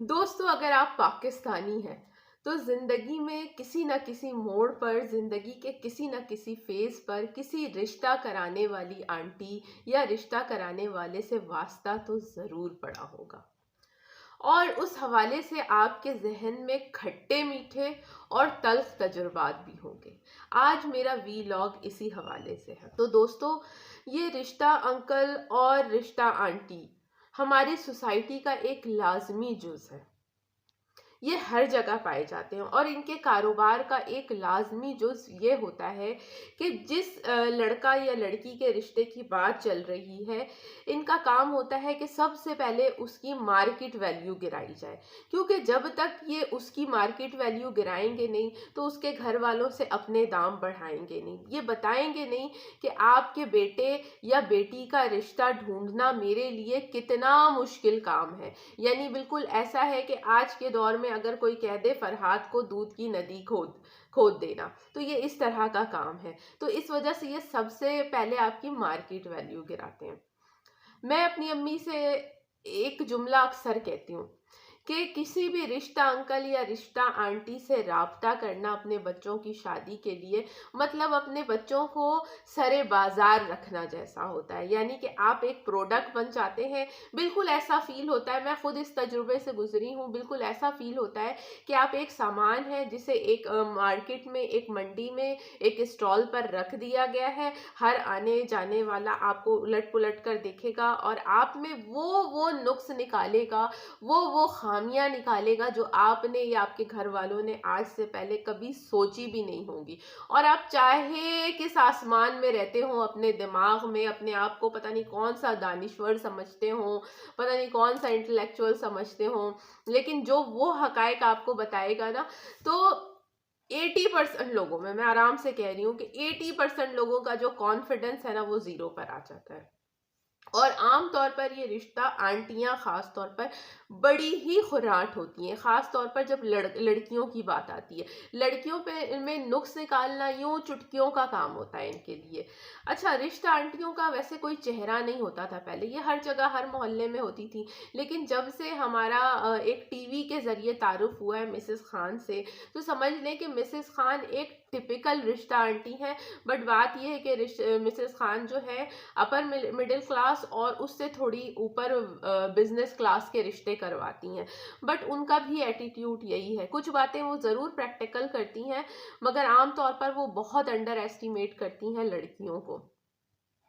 दोस्तों, अगर आप पाकिस्तानी हैं तो ज़िंदगी में किसी न किसी मोड़ पर, ज़िंदगी के किसी न किसी फेज़ पर किसी रिश्ता कराने वाली आंटी या रिश्ता कराने वाले से वास्ता तो ज़रूर पड़ा होगा। और उस हवाले से आपके ज़हन में खट्टे मीठे और तल्ख तजुर्बात भी होंगे। आज मेरा वीलॉग इसी हवाले से है। तो दोस्तों, ये रिश्ता अंकल और रिश्ता आंटी हमारी सोसाइटी का एक लाजमी जुज़ है। ये हर जगह पाए जाते हैं और इनके कारोबार का एक लाजमी जुज़ ये होता है कि जिस लड़का या लड़की के रिश्ते की बात चल रही है, इनका काम होता है कि सबसे पहले उसकी मार्केट वैल्यू गिराई जाए। क्योंकि जब तक ये उसकी मार्केट वैल्यू गिराएंगे नहीं तो उसके घर वालों से अपने दाम बढ़ाएंगे नहीं, ये बताएंगे नहीं कि आपके बेटे या बेटी का रिश्ता ढूंढना मेरे लिए कितना मुश्किल काम है। यानी बिल्कुल ऐसा है कि आज के दौर में अगर कोई कह दे फरहाद को दूध की नदी खोद खोद देना, तो ये इस तरह का काम है। तो इस वजह से ये सबसे पहले आपकी मार्केट वैल्यू गिराते हैं। मैं अपनी अम्मी से एक जुमला अक्सर कहती हूँ कि किसी भी रिश्ता अंकल या रिश्ता आंटी से राब्ता करना अपने बच्चों की शादी के लिए मतलब अपने बच्चों को सरे बाजार रखना जैसा होता है। यानी कि आप एक प्रोडक्ट बन जाते हैं। बिल्कुल ऐसा फील होता है, मैं खुद इस तजुर्बे से गुजरी हूँ। बिल्कुल ऐसा फील होता है कि आप एक सामान है जिसे एक मार्केट में, एक मंडी में, एक स्टॉल पर रख दिया गया है। हर आने जाने वाला आपको उलट पुलट कर देखेगा और आप में वो नुक्स निकालेगा, वो खामियां निकालेगा जो आपने या आपके घर वालों ने आज से पहले कभी सोची भी नहीं होंगी। और आप चाहे किस आसमान में रहते हो, अपने दिमाग में अपने आप को पता नहीं कौन सा दानिश्वर समझते हो, पता नहीं कौन सा इंटेलेक्चुअल समझते हो, लेकिन जो वो हकायक आपको बताएगा ना, तो 80% लोगों में, मैं आराम से कह रही हूँ कि 80% लोगों का जो कॉन्फिडेंस है ना, वो जीरो पर आ जाता है। और आम तौर पर ये रिश्ता आंटियां खास तौर पर बड़ी ही खुराट होती हैं, खास तौर पर जब लड़कियों की बात आती है। लड़कियों पे में नुक्स निकालना यूं चुटकियों का काम होता है इनके लिए। अच्छा, रिश्ता आंटियों का वैसे कोई चेहरा नहीं होता था पहले, ये हर जगह हर मोहल्ले में होती थी। लेकिन जब से हमारा एक टीवी के जरिए तारुफ हुआ है मिसेस खान से, तो समझ लें कि मिसेस खान एक टिपिकल रिश्ता आंटी हैं। बट बात यह है कि मिसेस खान जो है अपर मिडिल क्लास और उससे थोड़ी ऊपर बिजनेस क्लास के रिश्ते करवाती हैं। बट उनका भी एटीट्यूड यही है, कुछ बातें वो ज़रूर प्रैक्टिकल करती हैं मगर आम तौर पर वो बहुत अंडर एस्टिमेट करती हैं लड़कियों को।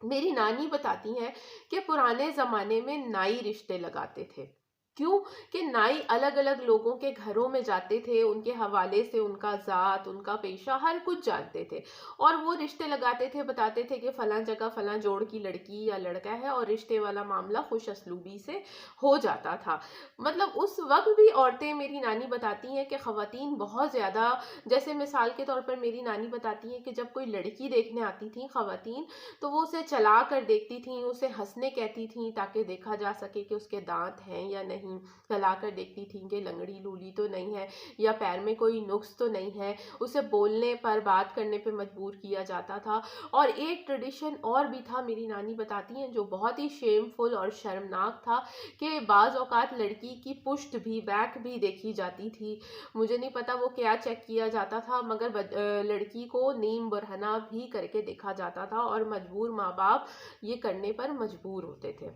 मेरी नानी बताती हैं कि पुराने ज़माने में नाई रिश्ते लगाते थे। क्यों? कि नाई अलग अलग लोगों के घरों में जाते थे, उनके हवाले से उनका ज़ात, उनका पेशा हर कुछ जानते थे और वो रिश्ते लगाते थे। बताते थे कि फ़लाँ जगह फ़लाँ जोड़ की लड़की या लड़का है और रिश्ते वाला मामला खुश असलूबी से हो जाता था। मतलब उस वक्त भी औरतें, मेरी नानी बताती हैं कि ख़वातीन बहुत ज़्यादा, जैसे मिसाल के तौर पर मेरी नानी बताती हैं कि जब कोई लड़की देखने आती थी ख़वातीन, तो वो उसे चला कर देखती थीं, उसे हंसने कहती थीं ताकि देखा जा सके कि उसके दांत हैं या नहीं। चला कर देखती थीं कि लंगड़ी लूली तो नहीं है या पैर में कोई नुक्स तो नहीं है। उसे बोलने पर, बात करने पर मजबूर किया जाता था। और एक ट्रेडिशन और भी था, मेरी नानी बताती हैं, जो बहुत ही शेमफुल और शर्मनाक था कि बाज़ औक़ात लड़की की पुश्त भी, बैक भी देखी जाती थी। मुझे नहीं पता वो क्या चेक किया जाता था मगर लड़की को नीम बरहना भी करके देखा जाता था और मजबूर माँ बाप ये करने पर मजबूर होते थे।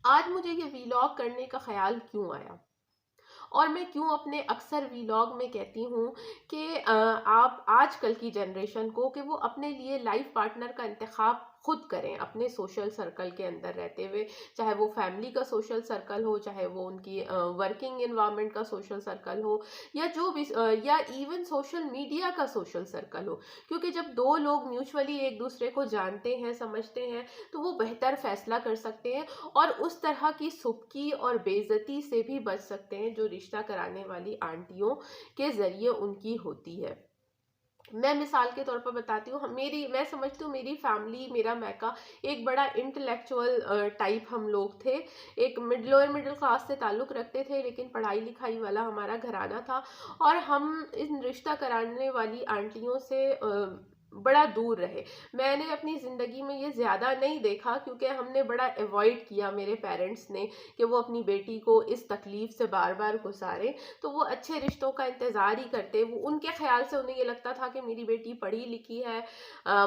आज मुझे ये वीलॉग करने का ख्याल क्यों आया और मैं क्यों अपने अक्सर वीलॉग में कहती हूँ कि आप आजकल की जनरेशन को कि वो अपने लिए लाइफ पार्टनर का इंतखाब खुद करें अपने सोशल सर्कल के अंदर रहते हुए, चाहे वो फैमिली का सोशल सर्कल हो, चाहे वो उनकी वर्किंग इन्वायरमेंट का सोशल सर्कल हो, या जो भी या इवन सोशल मीडिया का सोशल सर्कल हो। क्योंकि जब दो लोग म्यूचुअली एक दूसरे को जानते हैं, समझते हैं, तो वो बेहतर फैसला कर सकते हैं और उस तरह की सुबकी और बेइज्जती से भी बच सकते हैं जो रिश्ता कराने वाली आंटियों के ज़रिए उनकी होती है। मैं मिसाल के तौर पर बताती हूँ, मैं समझती हूँ मेरी फैमिली, मेरा मैका एक बड़ा इंटेलेक्चुअल टाइप हम लोग थे। एक लोअर मिडिल क्लास से ताल्लुक़ रखते थे लेकिन पढ़ाई लिखाई वाला हमारा घराना था और हम इन रिश्ता कराने वाली आंटियों से बड़ा दूर रहे. मैंने अपनी ज़िंदगी में ये ज़्यादा नहीं देखा क्योंकि हमने बड़ा अवॉइड किया, मेरे पेरेंट्स ने, कि वो अपनी बेटी को इस तकलीफ़ से बार बार गुजारें. तो वो अच्छे रिश्तों का इंतज़ार ही करते. वो उनके ख्याल से उन्हें ये लगता था कि मेरी बेटी पढ़ी लिखी है,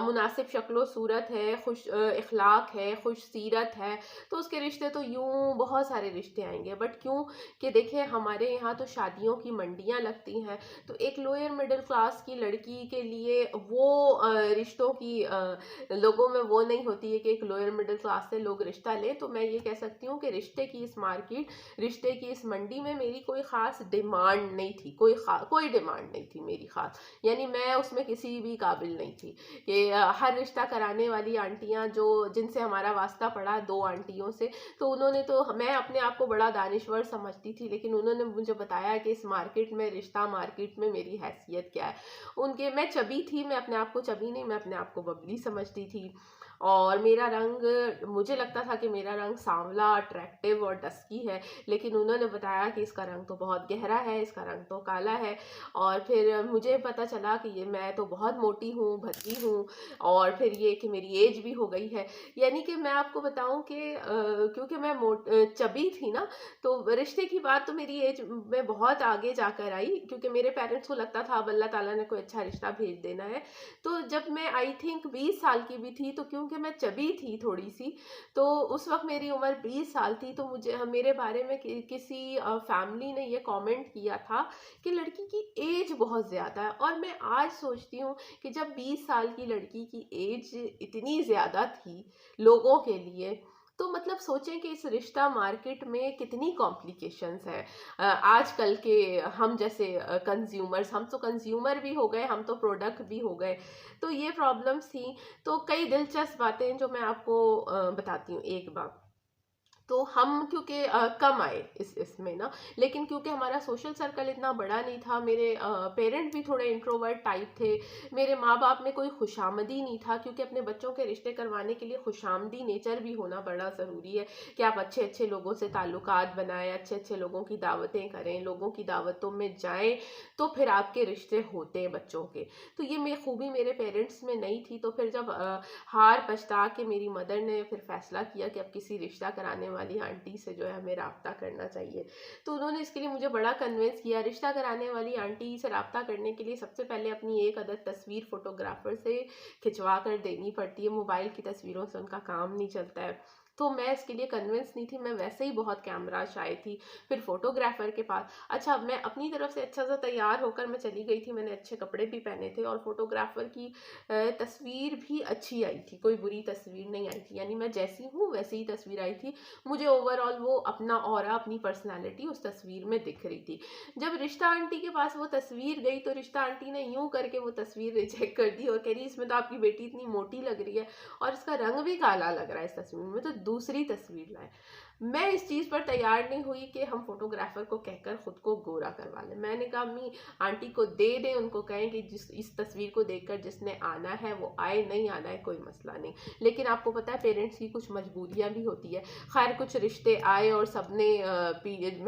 मुनासिब शक्लो सूरत है, खुश अखलाक है, खुश सीरत है, तो उसके रिश्ते तो यूं बहुत सारे रिश्ते आएंगे. बट क्यों कि देखिए हमारे यहाँ तो शादियों की मंडियाँ लगती हैं. तो एक लोअर मिडिल क्लास की लड़की के लिए वो रिश्तों की लोगों में वो नहीं होती है कि एक लोअर मिडिल क्लास से लोग रिश्ता लें. तो मैं ये कह सकती हूँ कि रिश्ते की इस मार्केट, रिश्ते की इस मंडी में मेरी कोई ख़ास डिमांड नहीं थी, कोई डिमांड नहीं थी मेरी ख़ास. यानी मैं उसमें किसी भी काबिल नहीं थी कि हर रिश्ता कराने वाली आंटियाँ जो जिनसे हमारा वास्ता पड़ा, 2 आंटियों से, तो उन्होंने तो, मैं अपने आप को बड़ा दानिश्वर समझती थी, लेकिन उन्होंने मुझे बताया कि इस मार्केट में, रिश्ता मार्केट में मेरी हैसियत क्या है. उनके, मैं चबी थी, मैं अपने आप को चबी नहीं, मैं अपने आप को बबली समझती थी. और मेरा रंग, मुझे लगता था कि मेरा रंग सांवला, अट्रैक्टिव और डस्की है, लेकिन उन्होंने बताया कि इसका रंग तो बहुत गहरा है, इसका रंग तो काला है. और फिर मुझे पता चला कि ये, मैं तो बहुत मोटी हूँ, भद्दी हूँ, और फिर ये कि मेरी एज भी हो गई है. यानी कि मैं आपको बताऊं कि क्योंकि मैं चबी थी ना, तो रिश्ते की बात तो मेरी एज में बहुत आगे जाकर आई, क्योंकि मेरे पेरेंट्स को लगता था अब अल्लाह ताला ने कोई अच्छा रिश्ता भेज देना है. तो जब मैं आई थिंक 20 साल की भी थी, तो क्योंकि मैं चबी थी थोड़ी सी, तो उस वक्त मेरी उम्र 20 साल थी, तो मुझे, मेरे बारे में किसी फैमिली ने ये कमेंट किया था कि लड़की की एज बहुत ज़्यादा है. और मैं आज सोचती हूँ कि जब 20 साल की लड़की की एज इतनी ज़्यादा थी लोगों के लिए, तो मतलब सोचें कि इस रिश्ता मार्केट में कितनी कॉम्प्लिकेशंस हैं. आजकल के हम जैसे कंज्यूमर्स, हम तो कंज्यूमर भी हो गए, हम तो प्रोडक्ट भी हो गए. तो ये प्रॉब्लम्स थी. तो कई दिलचस्प बातें जो मैं आपको बताती हूँ. एक बात तो, हम क्योंकि कम आए इसमें ना, लेकिन क्योंकि हमारा सोशल सर्कल इतना बड़ा नहीं था, मेरे पेरेंट भी थोड़े इंट्रोवर्ट टाइप थे, मेरे माँ बाप में कोई खुशामदी नहीं था, क्योंकि अपने बच्चों के रिश्ते करवाने के लिए खुशामदी नेचर भी होना बड़ा ज़रूरी है कि आप अच्छे अच्छे लोगों से ताल्लुकात बनाएं, अच्छे अच्छे लोगों की दावतें करें, लोगों की दावतों में जाएं, तो फिर आपके रिश्ते होते हैं बच्चों के. तो ये मैं खूबी मेरे पेरेंट्स में नहीं थी. तो फिर जब हार पछता के मेरी मदर ने फिर फैसला किया कि अब किसी रिश्ता कराने वाली आंटी से जो है हमें राब्ता करना चाहिए, तो उन्होंने इसके लिए मुझे बड़ा कन्विंस किया. रिश्ता कराने वाली आंटी से राब्ता करने के लिए सबसे पहले अपनी एक अदद तस्वीर फोटोग्राफर से खिंचवा कर देनी पड़ती है. मोबाइल की तस्वीरों से उनका काम नहीं चलता है. तो मैं इसके लिए कन्विंस नहीं थी, मैं वैसे ही बहुत कैमरा शाय थी. फिर फोटोग्राफर के पास, अच्छा, मैं अपनी तरफ से अच्छा सा तैयार होकर मैं चली गई थी, मैंने अच्छे कपड़े भी पहने थे, और फोटोग्राफर की तस्वीर भी अच्छी आई थी, कोई बुरी तस्वीर नहीं आई थी. यानी मैं जैसी हूँ वैसी ही तस्वीर आई थी. मुझे ओवरऑल वो अपना ऑरा, अपनी पर्सनालिटी उस तस्वीर में दिख रही थी. जब रिश्ता आंटी के पास वो तस्वीर गई, तो रिश्ता आंटी ने यूं करके वो तस्वीर रिजेक्ट कर दी और कह रही इसमें तो आपकी बेटी इतनी मोटी लग रही है और इसका रंग भी काला लग रहा है इस तस्वीर में, तो दूसरी तस्वीर लाए. मैं इस चीज़ पर तैयार नहीं हुई कि हम फोटोग्राफर को कहकर खुद को गोरा करवा लें. मैंने कहा अम्मी, आंटी को दे दें, उनको कहें कि जिस इस तस्वीर को देखकर जिसने आना है वो आए, नहीं आना है कोई मसला नहीं. लेकिन आपको पता है पेरेंट्स की कुछ मजबूरियां भी होती है. खैर, कुछ रिश्ते आए और सबने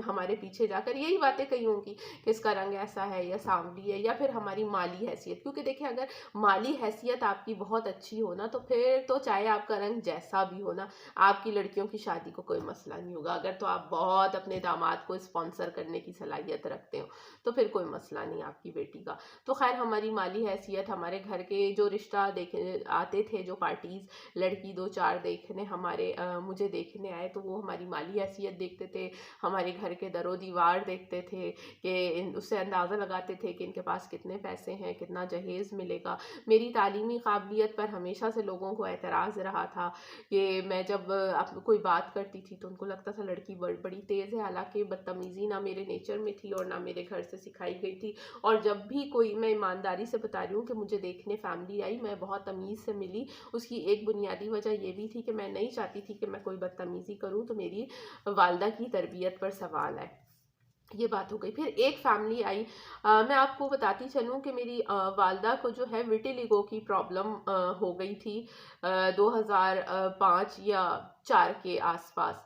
हमारे पीछे जाकर यही बातें कही होंगी कि इसका रंग ऐसा है या सांवली है, या फिर हमारी माली हैसियत. क्योंकि देखिए, अगर माली हैसियत आपकी बहुत अच्छी हो ना, तो फिर तो चाहे आपका रंग जैसा भी हो ना, आपकी लड़कियों की शादी को कोई मसला नहीं होगा. अगर तो आप बहुत अपने दामाद को स्पॉन्सर करने की सलाहियत रखते हो, तो फिर कोई मसला नहीं आपकी बेटी का. तो खैर, हमारी माली हैसियत, हमारे घर के जो रिश्ता देखे आते थे, जो पार्टीज, लड़की 2-4 देखने हमारे मुझे देखने आए, तो वो हमारी माली हैसियत देखते थे, हमारे घर के दरो दीवार देखते थे, कि उससे अंदाज़ा लगाते थे कि इनके पास कितने पैसे हैं, कितना जहेज़ मिलेगा. मेरी तालीमी काबिलियत पर हमेशा से लोगों को एतराज़ रहा था कि मैं जब कोई बात करती थी तो उनको लगता था लड़की बड़ी तेज़ है. हालांकि बदतमीज़ी ना मेरे नेचर में थी और ना मेरे घर से सिखाई गई थी. और जब भी कोई, मैं ईमानदारी से बता रही हूँ कि मुझे देखने फैमिली आई, मैं बहुत तमीज़ से मिली. उसकी एक बुनियादी वजह ये भी थी कि मैं नहीं चाहती थी कि मैं कोई बदतमीज़ी करूँ तो मेरी वालदा की तरबियत पर सवाल है. ये बात हो गई. फिर एक फैमिली आई, मैं आपको बताती चलूँ कि मेरी वालदा को जो है विटिलिगो की प्रॉब्लम हो गई थी 2005 या 4 के आसपास.